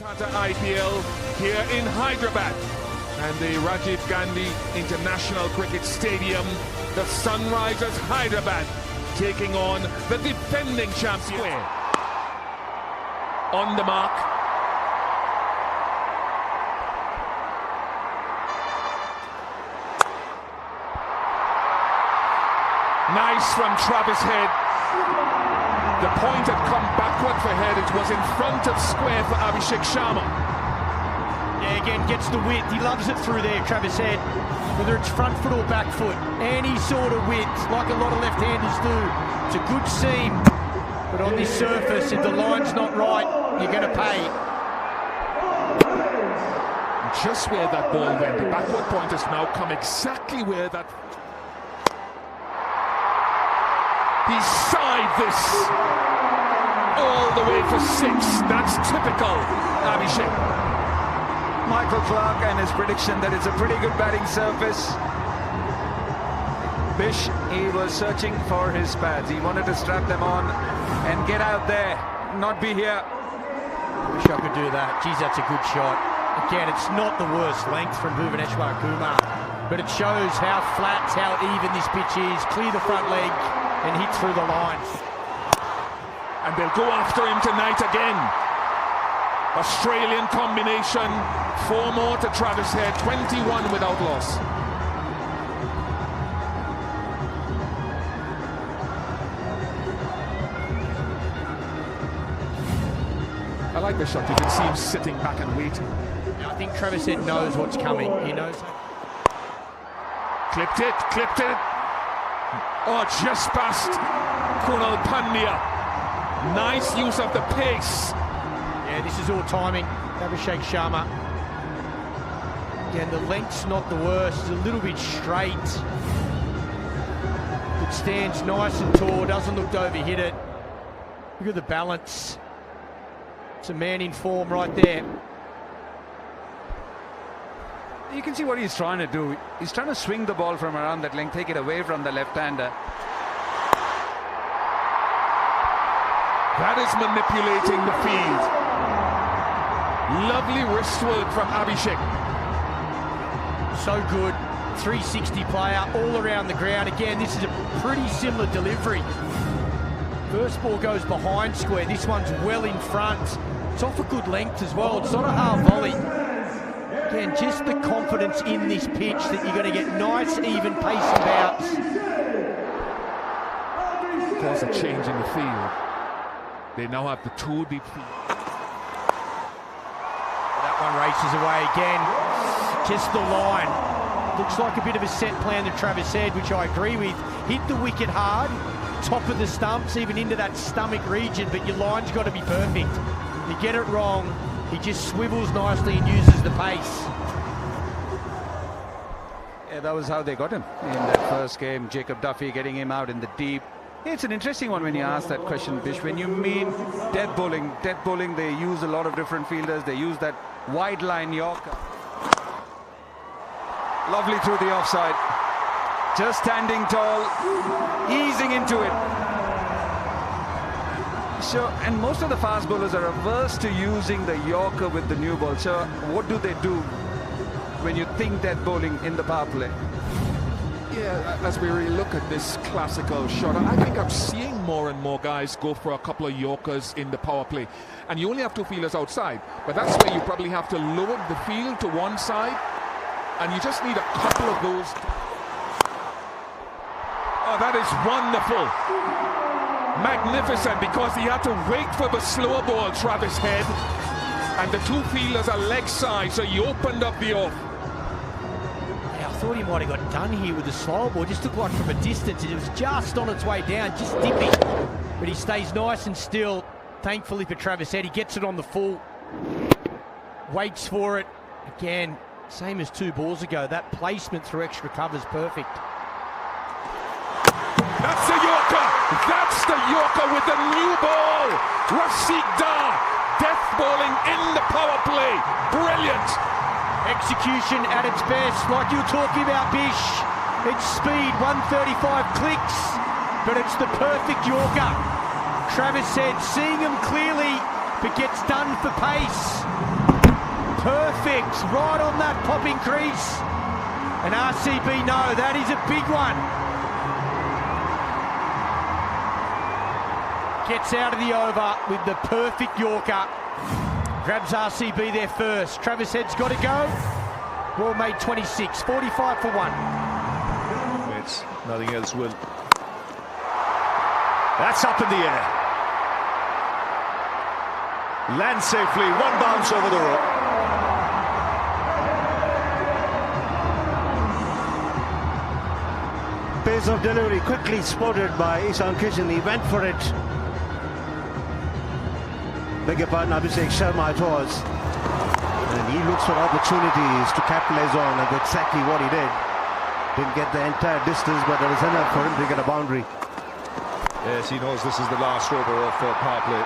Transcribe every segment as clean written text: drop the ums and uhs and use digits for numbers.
Tata IPL here in Hyderabad and the Rajiv Gandhi International Cricket Stadium. The Sunrisers Hyderabad taking on the defending champion. On the mark. Nice from Travis Head. The point had come backward for Head. It was in front of square for Abhishek Sharma. Yeah, again, gets the width. He loves it through there, Travis Head. Whether it's front foot or back foot. Any sort of width, like a lot of left-handers do. It's a good seam. But on this surface, if the line's not right, you're going to pay. Just where that ball went, the backward point has now come exactly where that... He side this all the way for 6. That's typical Abhishek. Michael Clarke and his prediction that it's a pretty good batting surface. Bish, he was searching for his pads. He wanted to strap them on and get out there, not be here. Wish I could do that. Geez, that's a good shot. Again, it's not the worst length from Bhuvaneshwar Kumar, but it shows how flat, how even this pitch is. Clear the front leg and hit through the lines. And they'll go after him tonight again. Australian combination, 4 more to Travis Head, 21 without loss. I like the shot. You can see him sitting back and waiting. I think Travis Head knows what's coming. He knows. Clipped it. Oh, just past Krunal Pandya. Nice use of the pace. Yeah, this is all timing. Abhishek Sharma. Again, the length's not the worst. It's a little bit straight. It stands nice and tall. Doesn't look to overhit it. Look at the balance. It's a man in form right there. You can see what he's trying to do. He's trying to swing the ball from around that length, take it away from the left-hander. That is manipulating the field. Lovely wrist work from Abhishek. So good. 360 player all around the ground. Again, this is a pretty similar delivery. First ball goes behind square. This one's well in front. It's off a good length as well. It's not a half volley. Again, just the confidence in this pitch that you're going to get nice, even pacing bouts. Cause a change in the field. They now have the 2 deep field. That one races away again. Just the line. Looks like a bit of a set plan to Travis Head, which I agree with. Hit the wicket hard, top of the stumps, even into that stomach region, but your line's got to be perfect. You get it wrong, he just swivels nicely and uses the pace. Yeah, that was how they got him in that first game. Jacob Duffy getting him out in the deep. Yeah, it's an interesting one when you ask that question, Bish. When you mean death bowling, they use a lot of different fielders. They use that wide line Yorker. Lovely through the offside. Just standing tall, easing into it. So, and most of the fast bowlers are averse to using the Yorker with the new ball. So what do they do when you think death bowling in the power play? Yeah, as we really look at this classical shot, I think I'm seeing more and more guys go for a couple of Yorkers in the power play. And you only have 2 fielders outside. But that's where you probably have to lower the field to one side. And you just need a couple of those. Oh, that is wonderful. Magnificent, because he had to wait for the slower ball, Travis Head. And the 2 fielders are leg side, so he opened up the off. Yeah, I thought he might have got done here with the slow ball. Just looked like from a distance, it was just on its way down, just dipping. But he stays nice and still. Thankfully for Travis Head, he gets it on the full. Waits for it. Again, same as 2 balls ago. That placement through extra cover's perfect. That's the Yorker! That's the Yorker with the new ball! Rashid Dar, death bowling in the power play. Brilliant! Execution at its best, like you were talking about, Bish. It's speed, 135 clicks, but it's the perfect Yorker. Travis said, seeing him clearly, but gets done for pace. Perfect, right on that popping crease. And RCB know that is a big one. Gets out of the over with the perfect Yorker. Grabs RCB there first. Travis Head's got to go. Well made 26, 45 for 1. It's nothing else will. That's up in the air. Lands safely, one bounce over the rope. Pace of delivery quickly spotted by Ishan Kishan. He went for it. Beg your pardon, Abhishek Sharma it was. And he looks for opportunities to capitalize on, and that's exactly what he did. Didn't get the entire distance, but there was enough for him to get a boundary. Yes, he knows this is the last over of power play.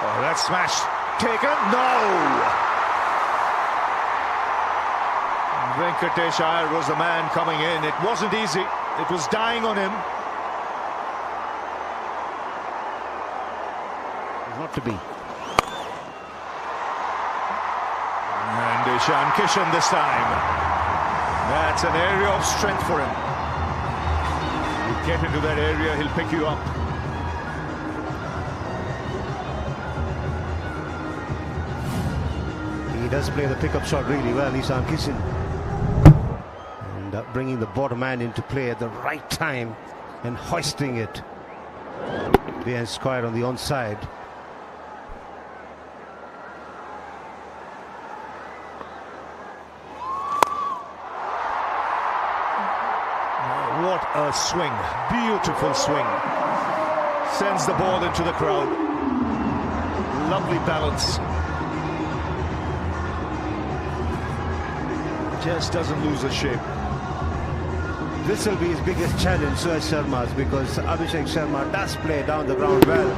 Oh, that smash taken. No! Venkatesh Iyer was the man coming in. It wasn't easy. It was dying on him. Not to be. And Ishan Kishan this time. That's an area of strength for him. You get into that area, he'll pick you up. He does play the pickup shot really well, Ishan Kishan. And bringing the bottom man into play at the right time and hoisting it behind square on the onside. What a swing. Beautiful swing. Sends the ball into the crowd. Lovely balance. Just doesn't lose a shape. This will be his biggest challenge, Suraj Sharma's, because Abhishek Sharma does play down the ground well,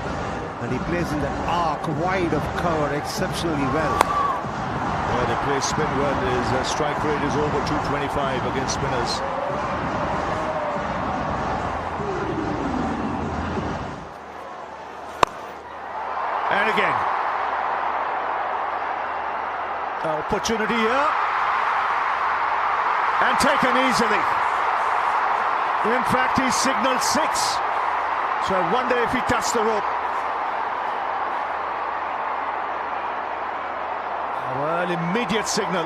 and he plays in that arc wide of cover exceptionally well. Where they play spin well, his strike rate is over 225 against spinners. And again. Opportunity here. And taken easily. In fact, he signaled 6. So I wonder if he touched the rope. Well, immediate signal.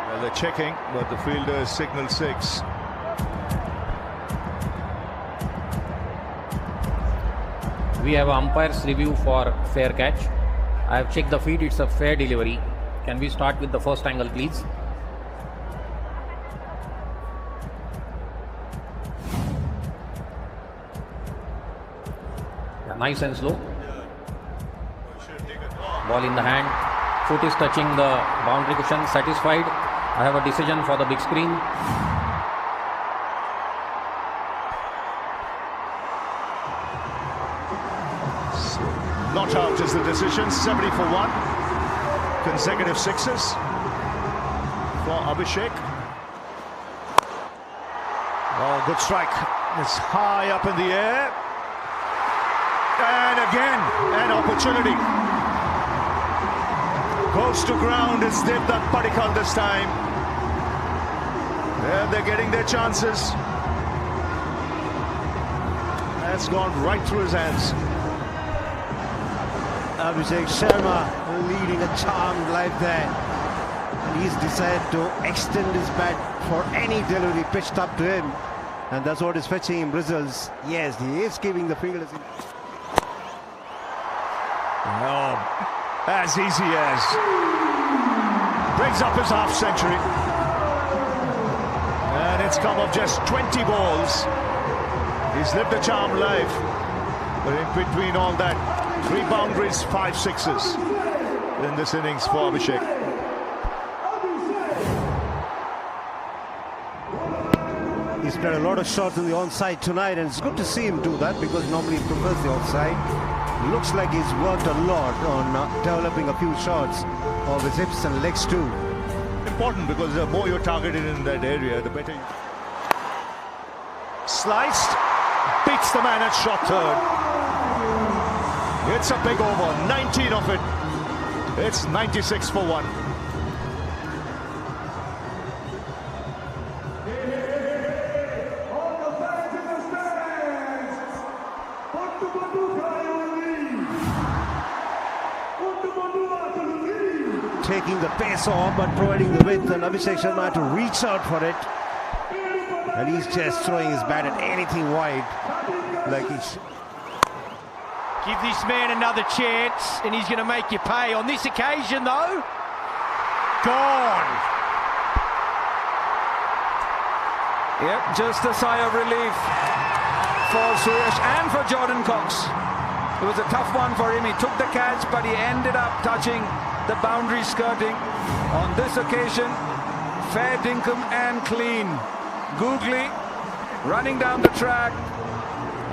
Well, they're checking, but the fielder signaled 6. We have umpire's review for fair catch. I have checked the feet, it's a fair delivery. Can we start with the first angle, please? Yeah, nice and slow. Ball in the hand. Foot is touching the boundary cushion. Satisfied. I have a decision for the big screen. Not out is the decision. 70 for 1. Consecutive 6s for Abhishek. Oh, good strike. It's high up in the air. And again, an opportunity. Goes to ground. It's Devdutt Padikkal this time. And they're getting their chances. That's gone right through his hands. Abhishek Sharma leading a charmed life there. And he's decided to extend his bat for any delivery pitched up to him. And that's what is fetching him results. Yes, he is giving the fielders. Oh, as easy as. Brings up his half century. And it's come of just 20 balls. He's lived a charmed life. But in between all that, 3 boundaries, 5 6s in this innings for Abhishek. He's played a lot of shots on the onside tonight, and it's good to see him do that because normally he prefers the offside. Looks like he's worked a lot on developing a few shots of his hips and legs too. Important, because the more you're targeted in that area, the better. Sliced, beats the man at short third. It's a big over, 19 of it. It's 96 for 1. Taking the pace off but providing the width, and Abhishek Sharma to reach out for it, and he's just throwing his bat at anything wide, like he's... Give this man another chance and he's going to make you pay. On this occasion though, gone. Yep, just a sigh of relief for Suresh and for Jordan Cox. It was a tough one for him. He took the catch, but he ended up touching the boundary skirting. On this occasion, fair dinkum and clean. Googly running down the track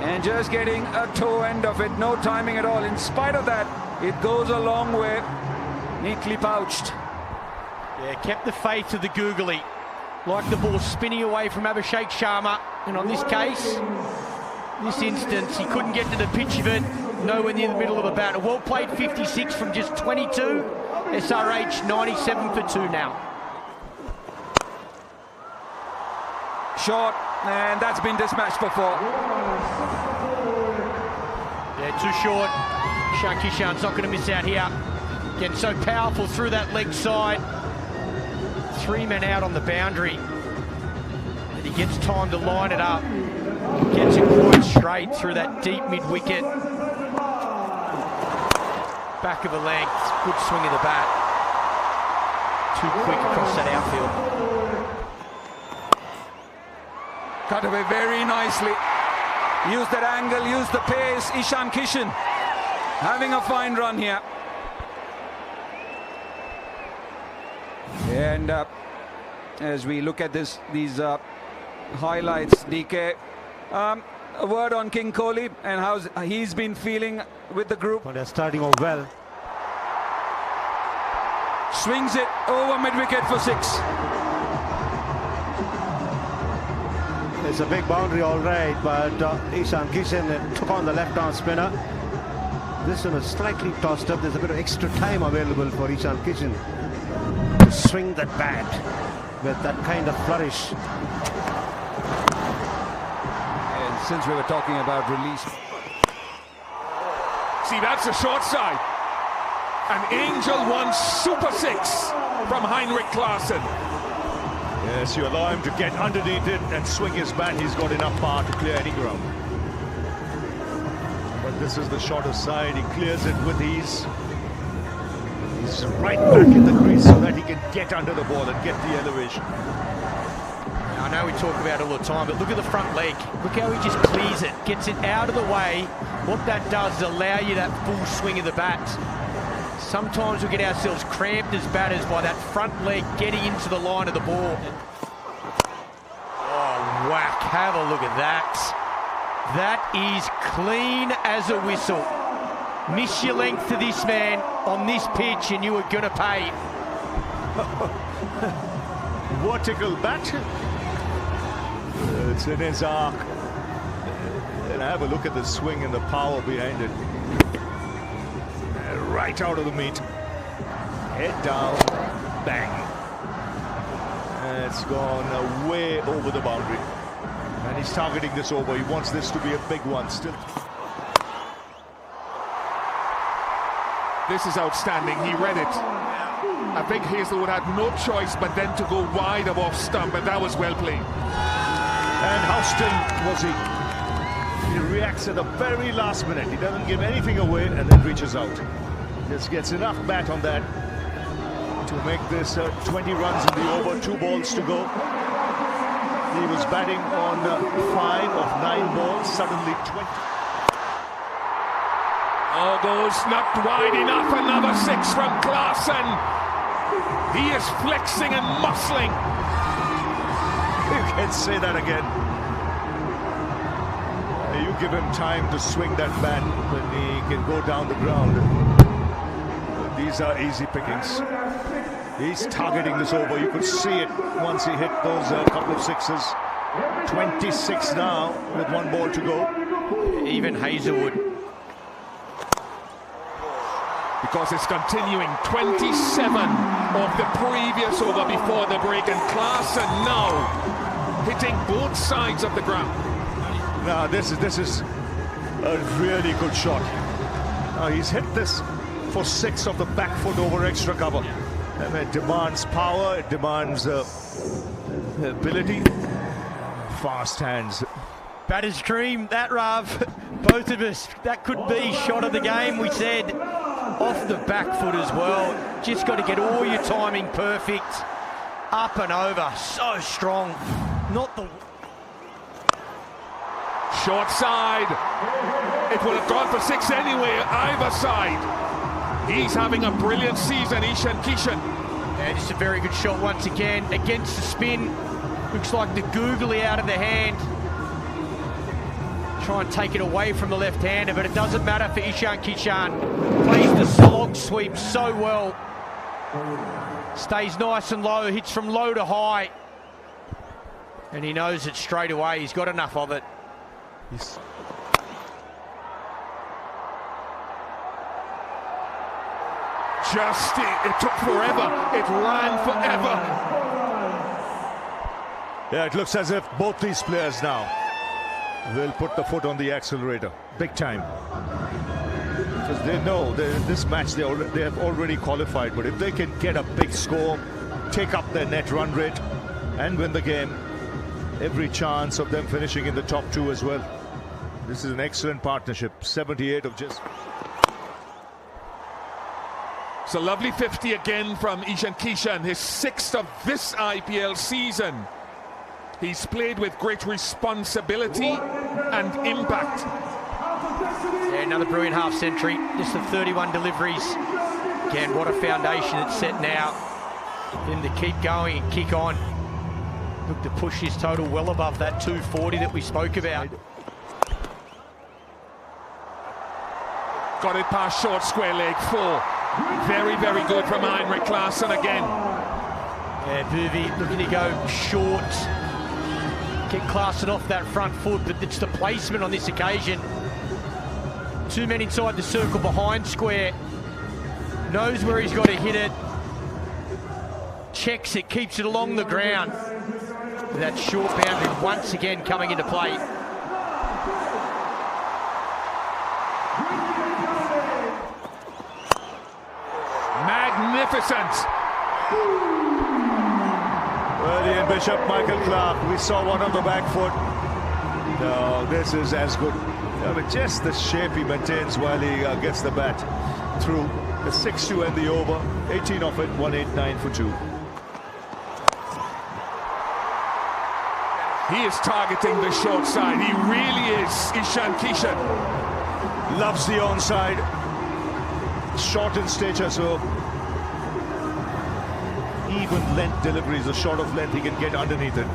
and just getting a toe end of it. No timing at all. In spite of that, it goes a long way. Neatly pouched. Yeah, kept the faith of the googly. Like the ball spinning away from Abhishek Sharma. And on this case, this instance, he couldn't get to the pitch of it. Nowhere near the middle of the bat. A well played 56 from just 22. SRH 97 for 2 now. Short, and that's been dispatched before. Yeah, too short. Ishan Kishan's not going to miss out here. Getting so powerful through that leg side. 3 men out on the boundary. And he gets time to line it up. Gets it quite straight through that deep mid-wicket. Back of a length. Good swing of the bat. Too quick across that outfield. Cut away very nicely. Use that angle, use the pace. Ishan Kishan having a fine run here. And as we look at these highlights, DK, a word on King Kohli and how he's been feeling with the group. But they're starting off well. Swings it over mid-wicket for 6. It's a big boundary, all right, but Ishan Kishan took on the left-arm spinner. This one is slightly tossed up. There's a bit of extra time available for Ishan Kishan to swing that bat with that kind of flourish. And since we were talking about release... See, that's a short side. An Angel 1 Super 6 from Heinrich Klaasen. Yes, you allow him to get underneath it and swing his bat. He's got enough power to clear any ground. But this is the shorter side. He clears it with ease. He's right back in the crease so that he can get under the ball and get the elevation. I know we talk about it all the time, but look at the front leg. Look how he just clears it, gets it out of the way. What that does is allow you that full swing of the bat. Sometimes we get ourselves cramped as batters by that front leg getting into the line of the ball. Oh, whack. Have a look at that. That is clean as a whistle. Miss your length to this man on this pitch and you are going to pay. Vertical bat. It's in his arc. And have a look at the swing and the power behind it. Right out of the meat. Head down. Bang. And it's gone way over the boundary. And he's targeting this over. He wants this to be a big one still. This is outstanding. He read it. I think Hazelwood had no choice but then to go wide of off stump, and that was well played. And how still was he? He reacts at the very last minute. He doesn't give anything away and then reaches out. Just gets enough bat on that to make this 20 runs in the over, 2 balls to go. He was batting on 5 of 9 balls, suddenly 20. Oh, goes not wide enough. Another 6 from Klaasen. He is flexing and muscling. You can't say that again. You give him time to swing that bat when he can go down the ground. These are easy pickings. He's targeting this over. You could see it once he hit those couple of sixes. 26 now with one ball to go. Even Hazelwood. Because it's continuing. 27 of the previous over before the break, and Klaasen now hitting both sides of the ground. Now this is a really good shot. Now he's hit this for 6 of the back foot over extra cover. And it demands power, it demands ability, fast hands. Batter's dream, that, Rav. Both of us, that could be shot of the game, we said. Off the back foot as well. Just got to get all your timing perfect. Up and over, so strong. Not the... Short side. It would have gone for 6 anyway, either side. He's having a brilliant season, Ishan Kishan. Yeah, just a very good shot once again. Against the spin. Looks like the googly out of the hand. Try and take it away from the left-hander, but it doesn't matter for Ishan Kishan. Plays the slog sweep so well. Stays nice and low, hits from low to high. And he knows it straight away. He's got enough of it. It took forever. It ran forever. Yeah, it looks as if both these players now will put the foot on the accelerator big time, because they know this match they have already qualified, but if they can get a big score, take up their net run rate and win the game, every chance of them finishing in the top 2 as well. This is an excellent partnership. 78 of just... It's a lovely 50 again from Ishan Kishan, his 6th of this IPL season. He's played with great responsibility and impact. Yeah, another brilliant half century. Just the 31 deliveries. Again, what a foundation it's set now. Then to keep going and kick on. Look to push his total well above that 240 that we spoke about. Got it past short square leg 4. Very, very good from Heinrich Klaasen again. Yeah, Booby looking to go short. Get Klaasen off that front foot, but it's the placement on this occasion. 2 men inside the circle behind square. Knows where he's got to hit it. Checks it, keeps it along the ground. That short boundary once again coming into play. Magnificent. Well, Ian Bishop, Michael Clark, we saw one on the back foot. No, this is as good. I mean, just the shape he maintains while he gets the bat through. The 6-2 and the over, 18 off it, 189 for 2. He is targeting the short side. He really is. Ishan Kishan loves the onside. Short in stature, so even length deliveries, a short of length, he can get underneath it.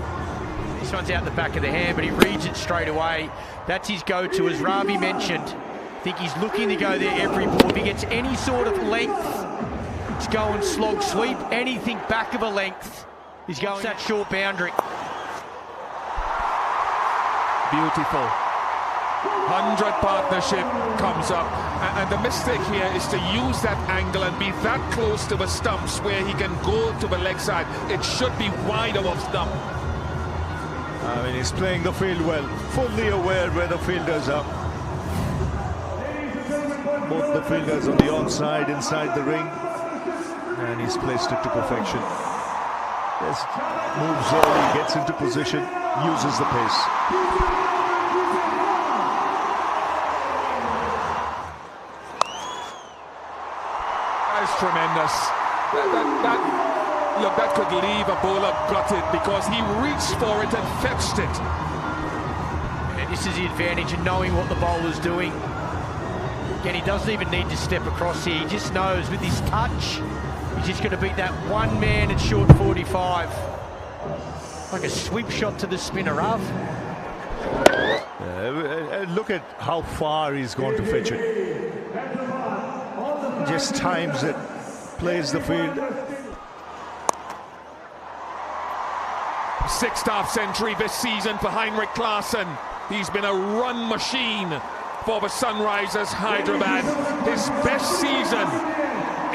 This one's out the back of the hand, but he reads it straight away. That's his go-to, as Ravi mentioned. I think he's looking to go there every ball. If he gets any sort of length, it's going slog sweep. Anything back of a length, he's going that short boundary. Beautiful. 100 partnership comes up, and the mistake here is to use that angle and be that close to the stumps where he can go to the leg side. It should be wide of stump. I mean, he's playing the field well, fully aware where the fielders are. Both the fielders on the onside, inside the ring, and he's placed it to perfection. Just moves early, gets into position, uses the pace. That's tremendous. Look, that could leave a bowler gutted because he reached for it and fetched it. And this is the advantage of knowing what the bowler's doing. Again, he doesn't even need to step across here. He just knows with his touch, he's just going to beat that one man at short 45. Like a sweep shot to the spinner, Rav. Look at how far he's going to fetch it. Just times it, plays the field. Sixth half-century this season for Heinrich Klaasen. He's been a run machine for the Sunrisers Hyderabad. His best season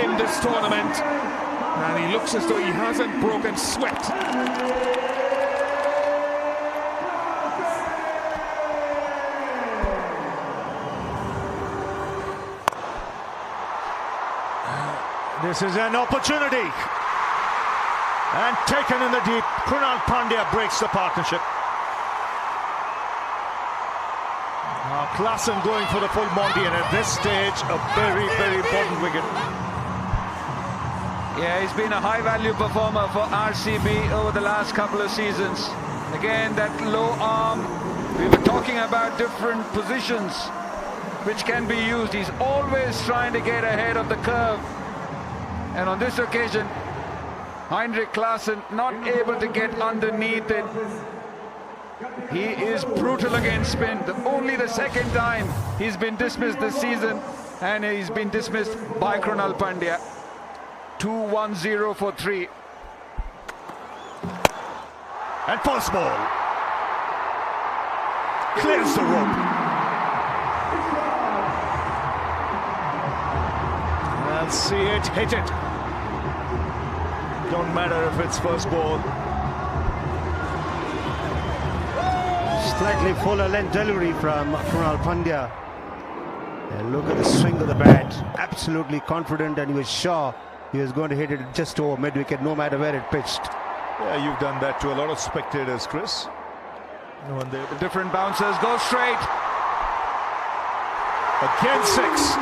in this tournament. And he looks as though he hasn't broken sweat. This is an opportunity. And taken in the deep. Krunal Pandya breaks the partnership. Klaasen going for the full Monty, and at this stage, a very, very important wicket. Yeah, he's been a high-value performer for RCB over the last couple of seasons. Again, that low arm. We were talking about different positions which can be used. He's always trying to get ahead of the curve. And on this occasion, Heinrich Klaasen not able to get underneath it. He is brutal against spin. Only the second time he's been dismissed this season, and he's been dismissed by Krunal Pandya. 2-1-0 for 3. And first ball. Clears the rope. And see it, hit it. Don't matter if it's first ball. Slightly fuller length delivery from Krunal Pandya. And look at the swing of the bat. Absolutely confident, and he was sure he was going to hit it just over mid-wicket, no matter where it pitched. Yeah, you've done that to a lot of spectators, Chris. When they Different bouncers go straight. again 6.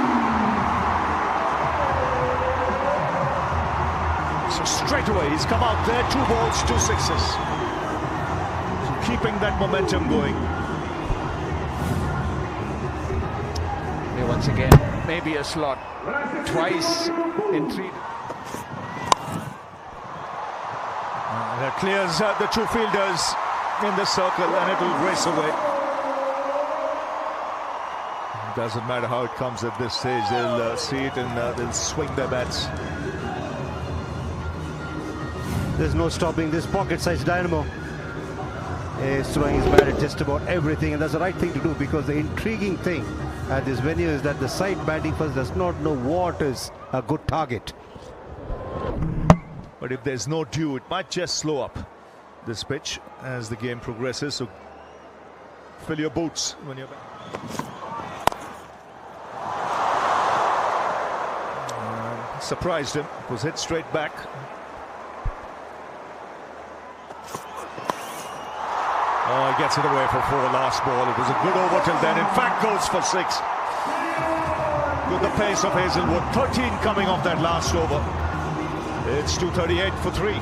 So straight away he's come out there, 2 balls, 2 sixes. So keeping that momentum going. Yeah, once again, maybe a slot. Twice in 3. That clears the 2 fielders in the circle, and it will race away. Doesn't matter how it comes at this stage, they'll see it and they'll swing their bats. There's no stopping this pocket-sized dynamo. He's throwing his bat at just about everything, and that's the right thing to do, because the intriguing thing at this venue is that the side batting first does not know what is a good target. But if there's no dew, it might just slow up this pitch as the game progresses. So fill your boots when you're back. Surprised him. It was hit straight back. Oh, he gets it away for 4 last ball. It was a good over till then. In fact, goes for 6. With the pace of Hazelwood. 13 coming off that last over. It's 238 for 3.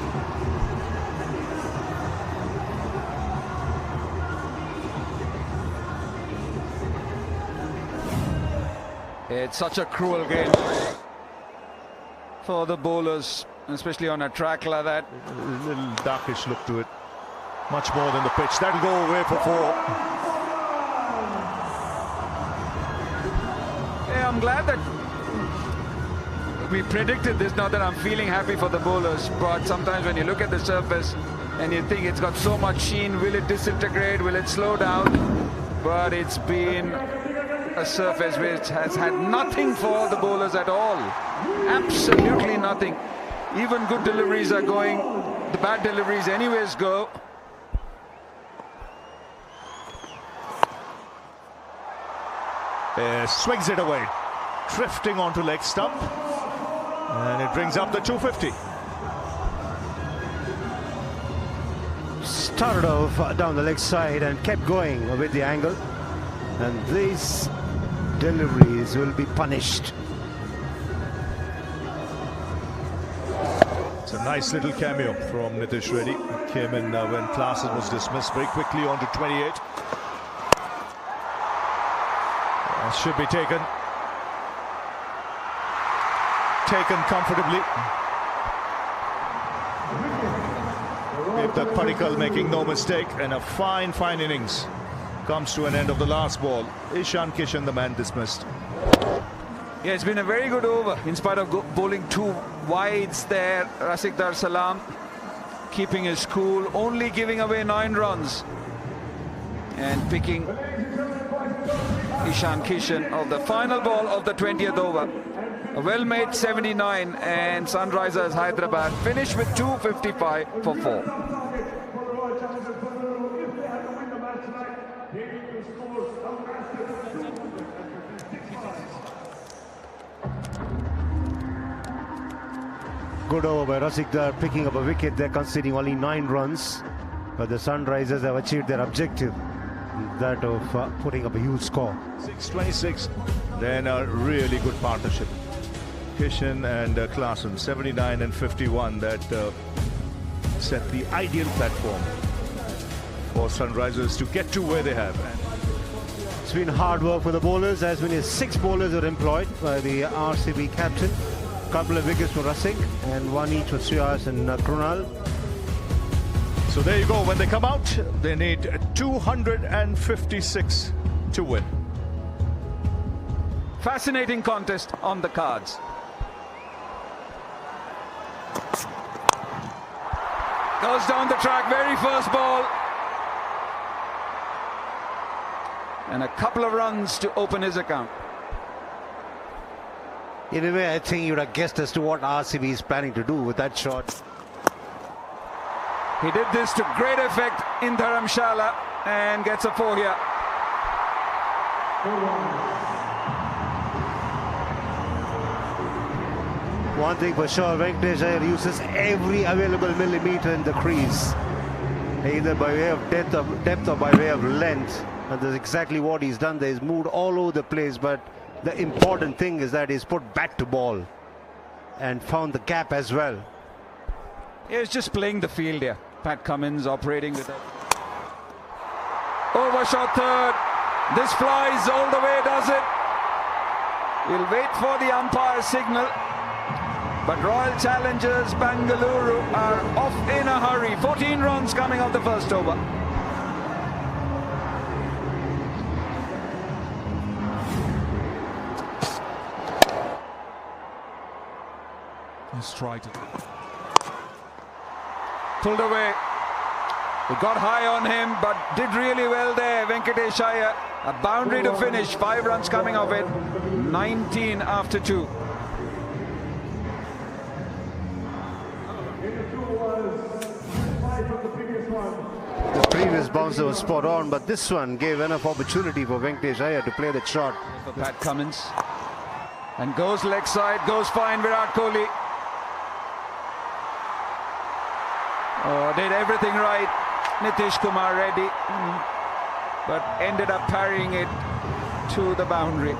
It's such a cruel game for the bowlers, especially on a track like that. A little darkish look to it. Much more than the pitch. That'll go away for 4. Yeah, I'm glad that we predicted this, not that I'm feeling happy for the bowlers, but sometimes when you look at the surface and you think it's got so much sheen, will it disintegrate, will it slow down? But it's been a surface which has had nothing for the bowlers at all. Absolutely nothing. Even good deliveries are going, the bad deliveries anyways go. Swings it away, drifting onto leg stump, and it brings up the 250. Started off down the leg side and kept going with the angle, and these deliveries will be punished. It's a nice little cameo from Nitish Reddy. Came in when Klaasen was dismissed, very quickly on to 28. Should be taken comfortably. Rajat Patidar making no mistake, and a fine innings comes to an end of the last ball. Ishan Kishan, the man dismissed. Yeah, it's been a very good over in spite of bowling 2 wides there. Rasikdar Salam keeping his cool, only giving away 9 runs. And picking Ishan Kishan of the final ball of the 20th over. A well-made 79, and Sunrisers Hyderabad finished with 255 for 4. Good over by Rasikdar, picking up a wicket. They're conceding only 9 runs, but the Sunrisers have achieved their objective, that of putting up a huge score. 6:26, then a really good partnership. Kishan and Klaasen, 79 and 51, that set the ideal platform for Sunrisers to get to where they have. It's been hard work for the bowlers. As many as 6 bowlers are employed by the RCB captain. Couple of wickets for Rasik and 1 each for Shreyas and Krunal. So there you go. When they come out, they need 256 to win. Fascinating contest on the cards. Goes down the track, very first ball. And a couple of runs to open his account. In a way, I think you would have guessed as to what RCB is planning to do with that shot. He did this to great effect in Dharamshala and gets a 4 here. One thing for sure, Venkatesh Iyer uses every available millimeter in the crease, either by way of depth or by way of length. And that's exactly what he's done there. He's moved all over the place, but the important thing is that he's put bat to ball and found the gap as well. He's just playing the field here. Pat Cummins operating with it. Overshot third. This flies all the way, does it? We'll wait for the umpire signal. But Royal Challengers Bengaluru are off in a hurry. 14 runs coming off the first over. He's tried it. Pulled away. He got high on him, but did really well there. Venkatesh Iyer, a boundary to finish. 5 runs coming off it. 19 after 2. The previous bouncer was spot on, but this one gave enough opportunity for Venkatesh Iyer to play that shot. For Pat Cummins. And goes leg side, goes fine, Virat Kohli. Oh, did everything right, Nitish Kumar Reddy, but ended up parrying it to the boundary.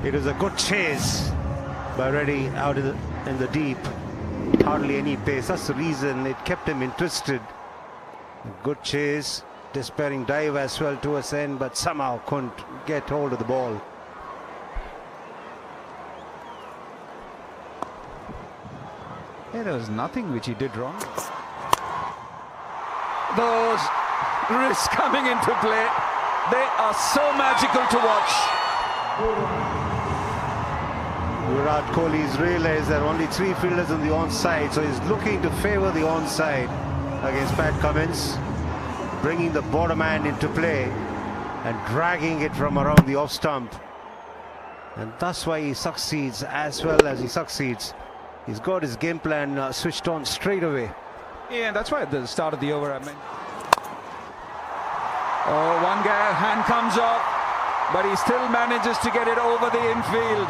It was a good chase by Reddy out in the deep. Hardly any pace. That's the reason it kept him interested. A good chase, despairing dive as well towards the end, but somehow couldn't get hold of the ball. Yeah, there was nothing which he did wrong. Those wrists coming into play, they are so magical to watch. Virat Kohli's realized there are only 3 fielders on the onside, so he's looking to favour the onside against Pat Cummins, bringing the bottom hand into play and dragging it from around the off stump. And that's why he succeeds as well as he succeeds. He's got his game plan switched on straight away. Yeah, that's why at the start of the over I meant. Oh, one guy hand comes off, but he still manages to get it over the infield.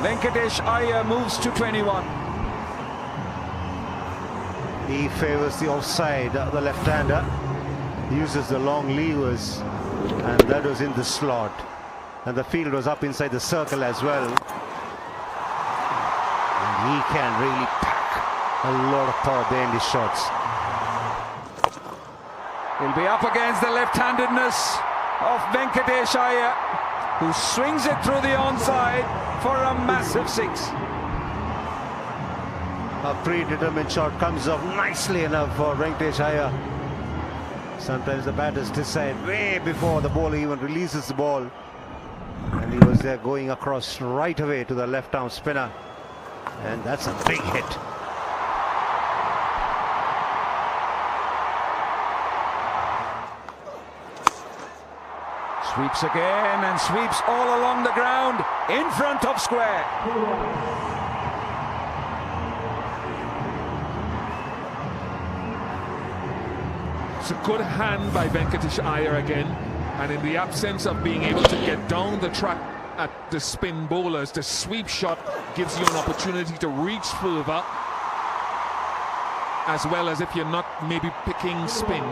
Venkatesh Iyer moves to 21. He favours the offside, the left-hander. Uses the long levers, and that was in the slot. And the field was up inside the circle as well. And he can really pack a lot of power there in his shots. He'll be up against the left-handedness of Venkatesh Iyer, who swings it through the onside for a massive 6. A predetermined shot comes off nicely enough for Venkatesh Iyer. Sometimes the batters decide way before the bowler even releases the ball. And he was there going across right away to the left-arm spinner. And that's a big hit. Sweeps again and sweeps all along the ground in front of square. It's a good hand by Venkatesh Iyer again, and in the absence of being able to get down the track at the spin bowlers, the sweep shot gives you an opportunity to reach further, as well as if you're not maybe picking spin.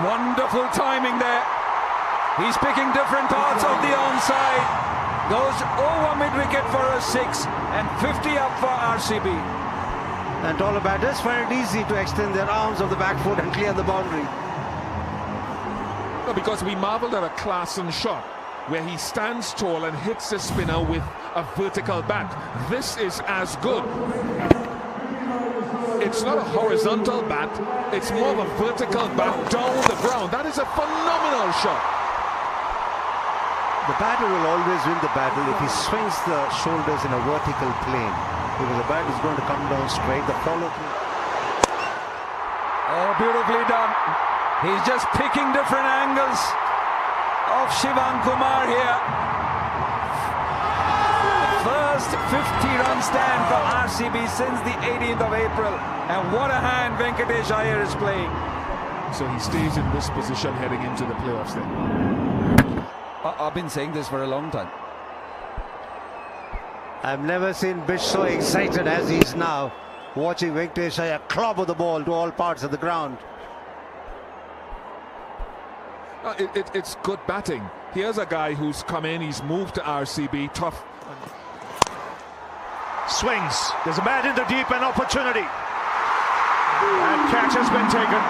Wonderful timing there. He's picking different parts of the onside. Goes over mid-wicket for a 6 and 50 up for RCB. And taller batters find it easy to extend their arms of the back foot and clear the boundary. No, because we marvelled at a Klaasen shot where he stands tall and hits the spinner with a vertical bat. This is as good. It's not a horizontal bat, it's more of a vertical bat down the ground. That is a phenomenal shot. The batter will always win the battle if he swings the shoulders in a vertical plane, because the bat is going to come down straight. The follow-through. Oh, beautifully done. He's just picking different angles of Shivan Kumar here. First 50-run stand for RCB since the 18th of April. And what a hand Venkatesh Iyer is playing. So he stays in this position heading into the playoffs then. I've been saying this for a long time. I've never seen Bish so excited as he is now, watching Venkatesh Iyer clobber the ball to all parts of the ground. It's good batting. Here's a guy who's come in, he's moved to RCB, tough. Swings. There's a bat in the deep, an opportunity. And catch has been taken.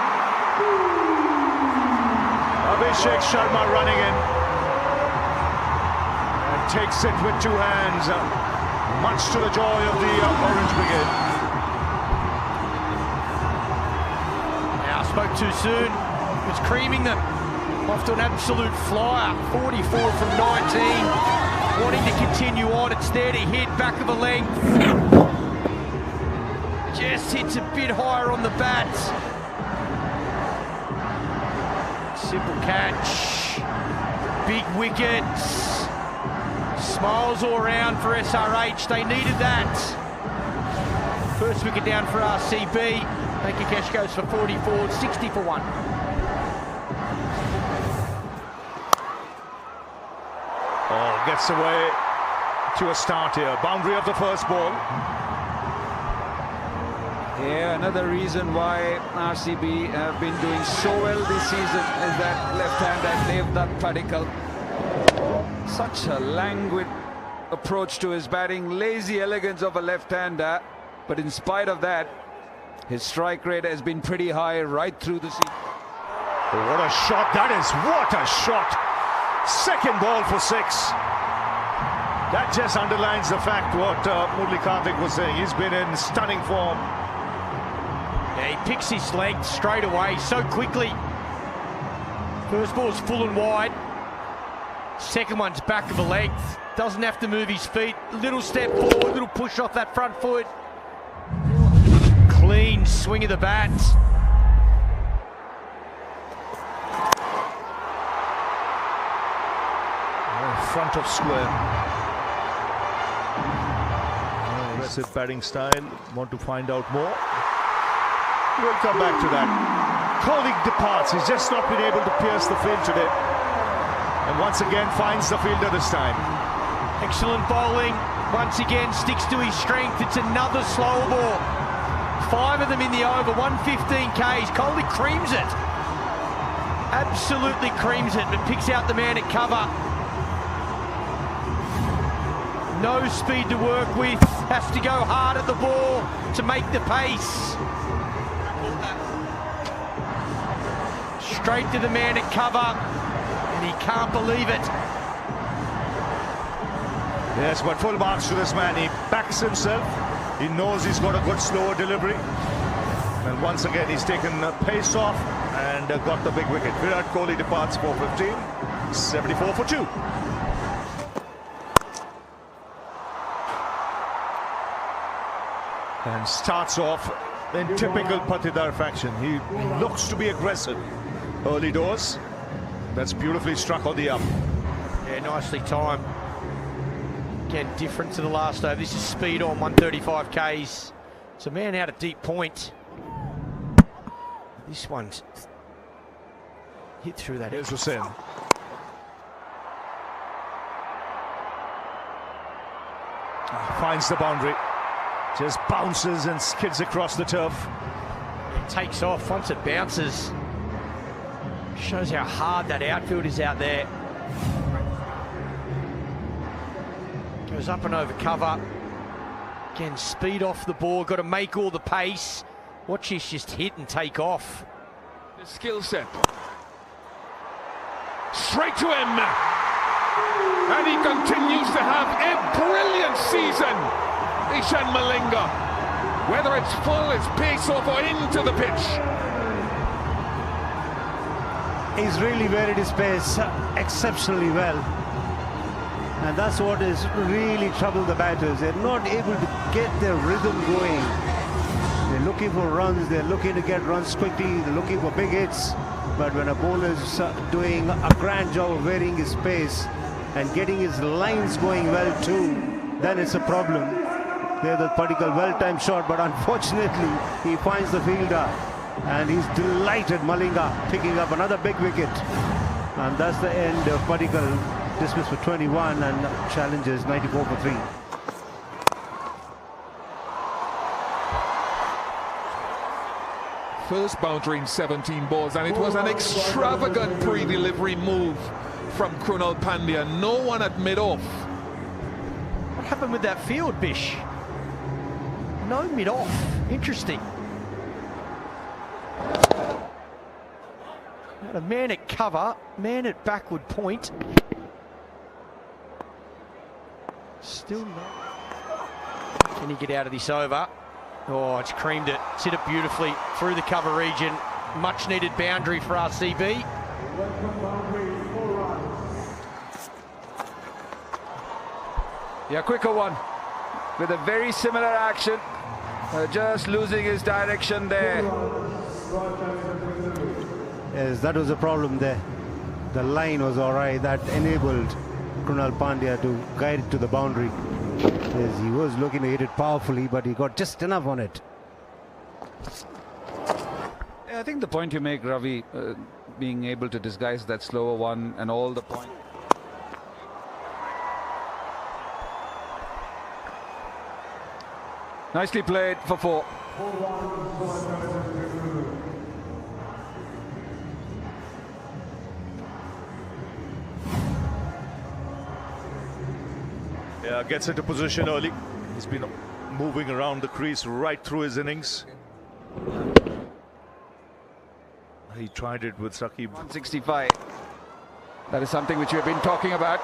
Abhishek Sharma running in. And takes it with 2 hands. Much to the joy of the Orange Brigade. Now, spoke too soon. Was creaming them. Off to an absolute flyer. 44 from 19. Wanting to continue on. It's there to hit. Back of the leg. Just hits a bit higher on the bat. Simple catch. Big wickets. Smiles all around for SRH. They needed that. First wicket down for RCB. Venkatesh goes for 44, 60 for 1. Oh, gets away to a start here. Boundary of the first ball. Yeah, another reason why RCB have been doing so well this season is that left-hander Devdutt Padikkal. Such a languid approach to his batting, lazy elegance of a left-hander, but in spite of that, his strike rate has been pretty high right through the season. Oh, what a shot that is! What a shot! Second ball for 6. That just underlines the fact what Murali Karthik was saying. He's been in stunning form. Yeah, he picks his length straight away so quickly. First ball's full and wide. Second one's back of the length. Doesn't have to move his feet. Little step forward, little push off that front foot. Clean swing of the bat. Front of square. Aggressive batting style. Want to find out more? We'll come back to that. Kohli departs. He's just not been able to pierce the field today. And once again finds the fielder this time. Excellent bowling. Once again sticks to his strength. It's another slow ball. 5 of them in the over. 115 Ks. Kohli creams it. Absolutely creams it, but picks out the man at cover. No speed to work with. Has to go hard at the ball to make the pace. Straight to the man at cover, and he can't believe it. Yes, but full marks to this man. He backs himself. He knows he's got a good slower delivery. And once again, he's taken the pace off and got the big wicket. Virat Kohli departs 4-15, 74 for 2. And starts off in typical Patidar fashion. He looks to be aggressive. Early doors. That's beautifully struck on the up. Yeah, nicely timed. Again, different to the last over. This is speed on 135 Ks. It's a man out at deep point. This one's hit through that. Here's Hussain. Finds the boundary. Just bounces and skids across the turf. It takes off once it bounces. Shows how hard that outfield is out there. Goes up and over cover. Again, speed off the ball. Got to make all the pace. Watch this just hit and take off. The skill set. Straight to him. And he continues to have a brilliant season. Ishan Malinga. Whether it's full, it's pace off or into the pitch. He's really varied his pace exceptionally well. And that's what has really troubled the batters. They're not able to get their rhythm going. They're looking for runs, they're looking to get runs quickly, they're looking for big hits. But when a bowler's doing a grand job of varying his pace and getting his lines going well too, then it's a problem. There's a particular well-timed shot, but unfortunately he finds the fielder. And he's delighted, Malinga, picking up another big wicket. And that's the end of Padikkal, dismissed for 21 and Challengers 94 for 3. First boundary in 17 balls, and it was an extravagant pre-delivery move from Krunal Pandya. No one at mid-off. What happened with that field, Bish? No mid-off. Interesting. A man at cover, man at backward point. Still no. Can he get out of this over? Oh, it's creamed it. It's hit it beautifully through the cover region. Much needed boundary for RCB. Yeah, quicker one. With a very similar action. Just losing his direction there. Yes, that was a problem there. The line was all right. That enabled Krunal Pandya to guide it to the boundary. Yes, he was looking to hit it powerfully, but he got just enough on it. Yeah, I think the point you make, Ravi, being able to disguise that slower one and all the point. Nicely played for 4. Yeah, gets into position early. He's been moving around the crease right through his innings. He tried it with Saqib. 165. That is something which we have been talking about.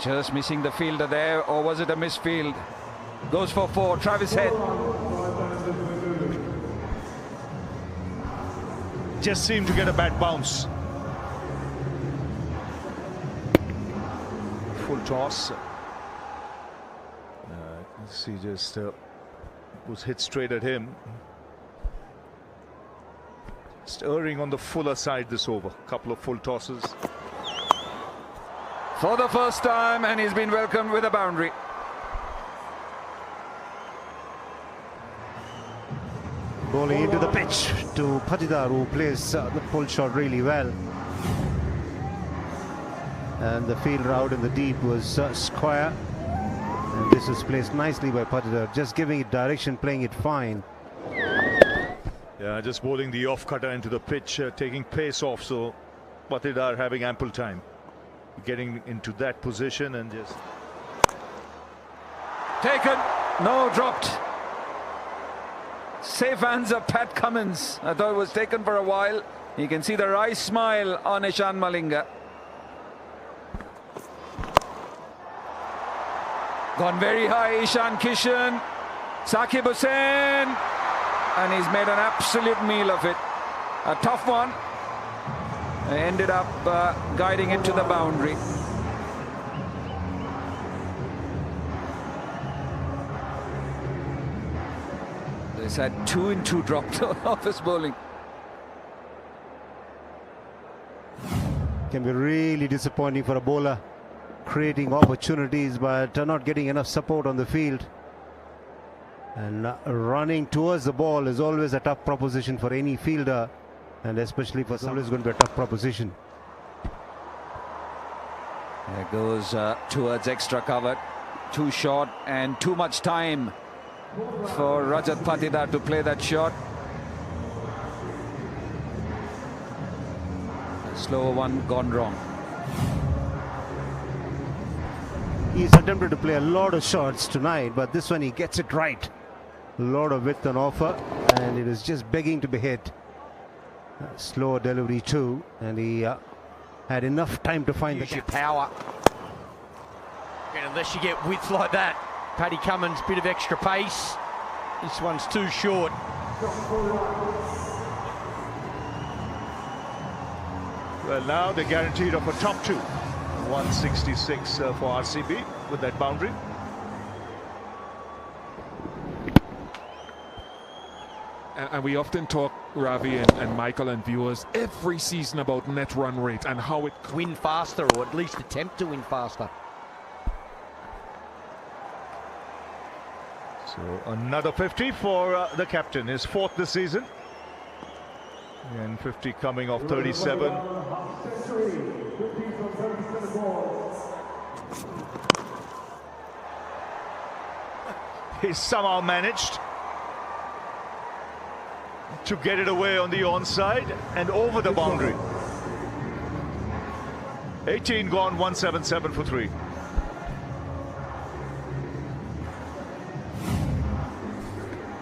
Just missing the fielder there, or was it a misfield? Goes for 4. Travis Head. Just seemed to get a bad bounce. Full toss. See, just was hit straight at him. Just erring on the fuller side this over. Couple of full tosses. For the first time, and he's been welcomed with a boundary. Bowling into the pitch to Patidar, who plays the pull shot really well. And the fielder out in the deep was square. And this is placed nicely by Patidar, just giving it direction, playing it fine. Yeah, just bowling the off-cutter into the pitch, taking pace off, so Patidar having ample time. Getting into that position and just... Taken, no, dropped. Safe hands of Pat Cummins. I thought it was taken for a while. You can see the wry smile on Ishan Malinga. Gone very high, Ishan Kishan. Saqib Hussain. And he's made an absolute meal of it. A tough one. Ended up guiding it to the boundary. He's had 2 in 2 dropped off his bowling. Can be really disappointing for a bowler, creating opportunities but not getting enough support on the field. And running towards the ball is always a tough proposition for any fielder, and especially for someone who's going to be a tough proposition. There goes towards extra cover. Too short and too much time for Rajat Patidar to play that shot. A slower one gone wrong. He's attempted to play a lot of shots tonight, but this one he gets it right. A lot of width on offer, and it is just begging to be hit. Slower delivery too, and he had enough time to find Use the your power. And unless you get width like that, Paddy Cummins, bit of extra pace. This one's too short. Well, now they're guaranteed of a top 2. 166 for RCB with that boundary. And we often talk, Ravi and Michael and viewers, every season about net run rate and how it... Win faster, or at least attempt to win faster. So another 50 for the captain, his 4th this season. And 50 coming off 37. He's somehow managed to get it away on the onside and over the boundary. 18 gone, 177 for 3.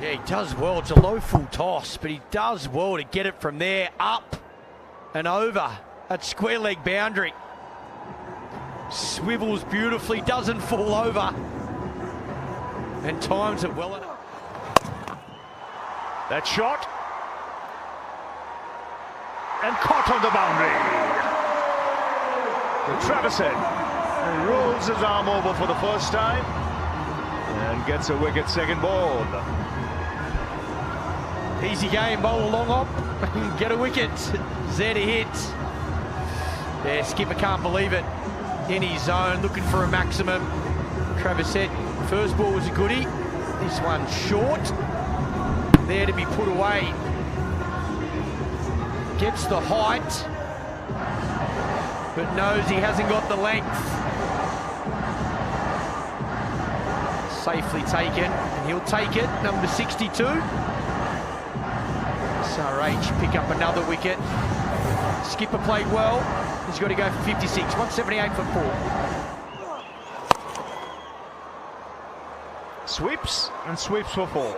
Yeah, he does well. It's a low full toss, but he does well to get it from there, up and over at square leg boundary. Swivels beautifully, doesn't fall over, and times it well enough. That shot. And caught on the boundary. The Travis head and rolls his arm over for the first time and gets a wicket second ball. Easy game, bowl a long hop, get a wicket. Zed a hit. Yeah, skipper can't believe it. In his zone, looking for a maximum. Travis said first ball was a goodie. This one's short. There to be put away. Gets the height, but knows he hasn't got the length. Safely taken, and he'll take it. Number 62. SRH pick up another wicket. Skipper played well. He's got to go for 56. 178 for 4. Sweeps and sweeps for 4.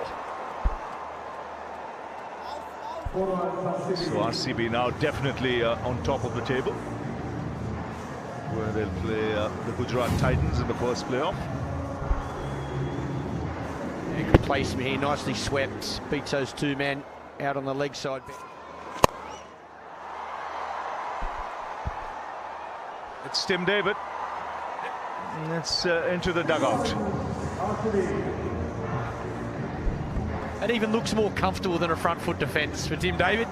So RCB now definitely on top of the table, where they'll play the Gujarat Titans in the first playoff. Yeah, good placement here, nicely swept. Beats those 2 men out on the leg side. It's Tim David. It's into the dugout. It even looks more comfortable than a front foot defence for Tim David.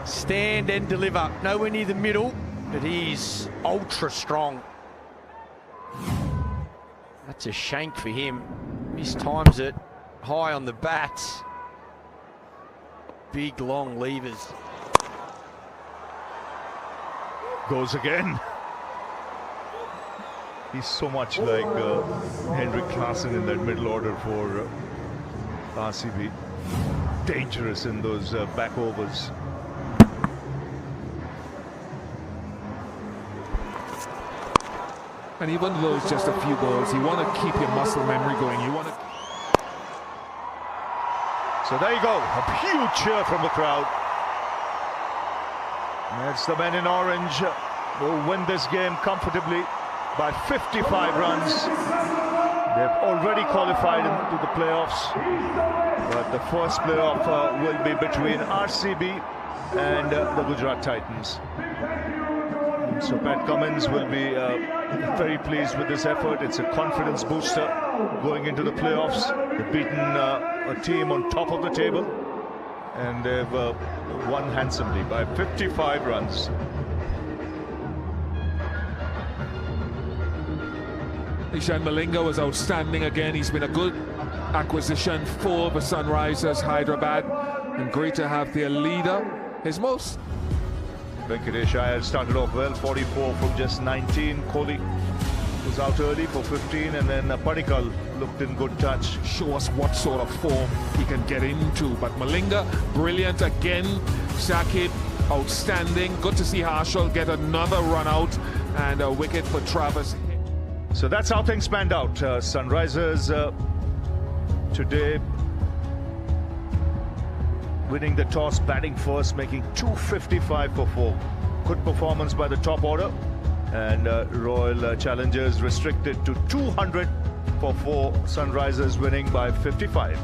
Stand and deliver. Nowhere near the middle, but he's ultra strong. That's a shank for him. Mistimes it. High on the bat. Big long levers. Goes again. He's so much like Heinrich Klaasen in that middle order for RCB. Dangerous in those back overs. And even though it's just a few balls, you want to keep your muscle memory going. You want to... So there you go, a huge cheer from the crowd. That's the men in orange who win this game comfortably by 55 runs. They've already qualified into the playoffs, but the first playoff will be between RCB and the Gujarat Titans. So Pat Cummins will be very pleased with this effort. It's a confidence booster going into the playoffs. They've beaten a team on top of the table, and they've won handsomely by 55 runs. Ishan Malinga was outstanding again. He's been a good acquisition for the Sunrisers Hyderabad, and great to have their leader, his most. Venkatesh Iyer started off well, 44 from just 19. Kohli was out early for 15, and then Padikkal looked in good touch. Show us what sort of form he can get into. But Malinga, brilliant again. Shakib, outstanding. Good to see Harshal get another run out, and a wicket for Travis. So that's how things panned out. Sunrisers today winning the toss, batting first, making 255 for 4. Good performance by the top order, and Royal Challengers restricted to 200 for 4. Sunrisers winning by 55.